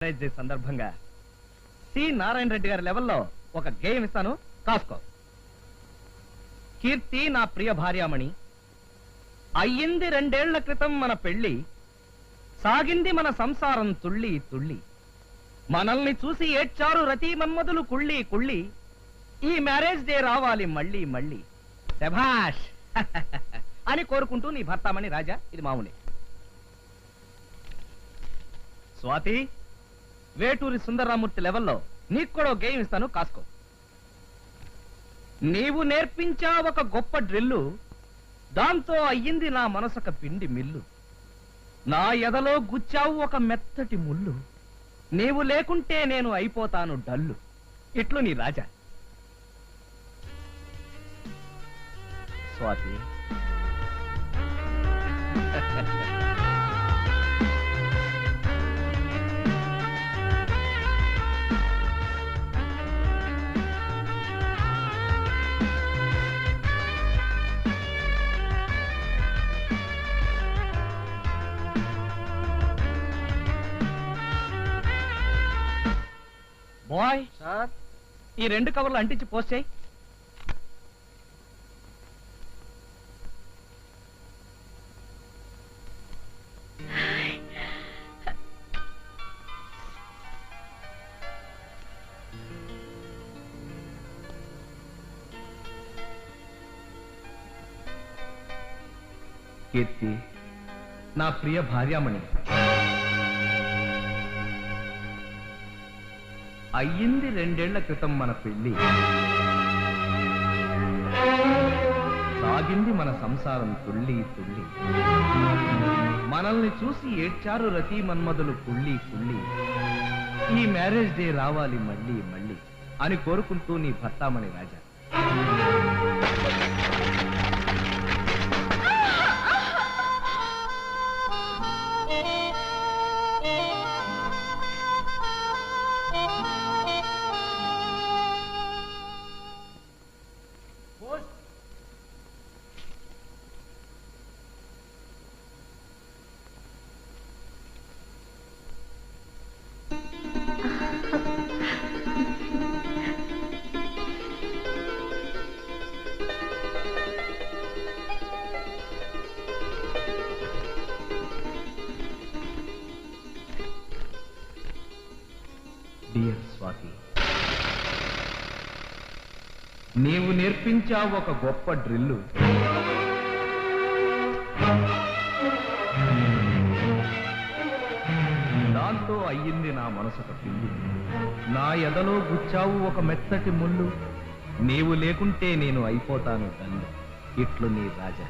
Day సందర్భంగా C Narayana Reddy గారి లెవెల్లో ఒక గేయం ఇస్తాను, కాసుకో. కీర్తి నా ప్రియ భార్యామణి, అయ్యింది 2 ఏళ్ల క్రితం మన పెళ్లి, సాగింది మన సంసారం తుళ్ళి తుళ్ళి, మనల్ని చూసి ఏడ్చారు రతి మన్మధులు కుళ్ళి కుళ్ళి, ఈ మ్యారేజ్ డే రావాలి మళ్ళీ మళ్ళీ, శభాష్ అని కోరుకుంటూ నీ భర్తామణి రాజా. ఇది మామూలే. స్వాతి, వేటూరి సుందరరామూర్తి లెవెల్లో నీకు కూడా గేమ్ ఇస్తాను, కాసుకో. నీవు నేర్పించా ఒక గొప్ప డ్రిల్లు, దాంతో అయ్యింది నా మనసొక పిండి మిల్లు, నా ఎదలో గుచ్చావు ఒక మెత్తటి ముళ్ళు, నీవు లేకుంటే నేను అయిపోతాను డల్లు. ఇట్లు నీ రాజా. స్వాతి, బాయ్ సార్, ఈ 2 కవర్లు అంటించి పోస్ట్ చేయి. కీర్తి నా ప్రియ భార్యామణి, అయ్యింది 2 ఏళ్ల క్రితం మన పెళ్లి, సాగింది మన సంసారం తుళ్ళి తుళ్ళి, మనల్ని చూసి ఏడ్చారు రతి మన్మధులు కుళ్ళి కుళ్ళి, ఈ మ్యారేజ్ డే రావాలి మళ్ళీ మళ్ళీ అని కోరుకుంటూ నీ భర్తామణి రాజా. డియర్ స్వాతి, నీవు నేర్పించావు ఒక గొప్ప డ్రిల్లు, దాంతో అయ్యింది నా మనసొక పిల్లి, నా ఎదలో గుచ్చావు ఒక మెత్తటి ముళ్ళు, నీవు లేకుంటే నేను అయిపోతాను తల్లి. ఇట్లు నీ రాజా.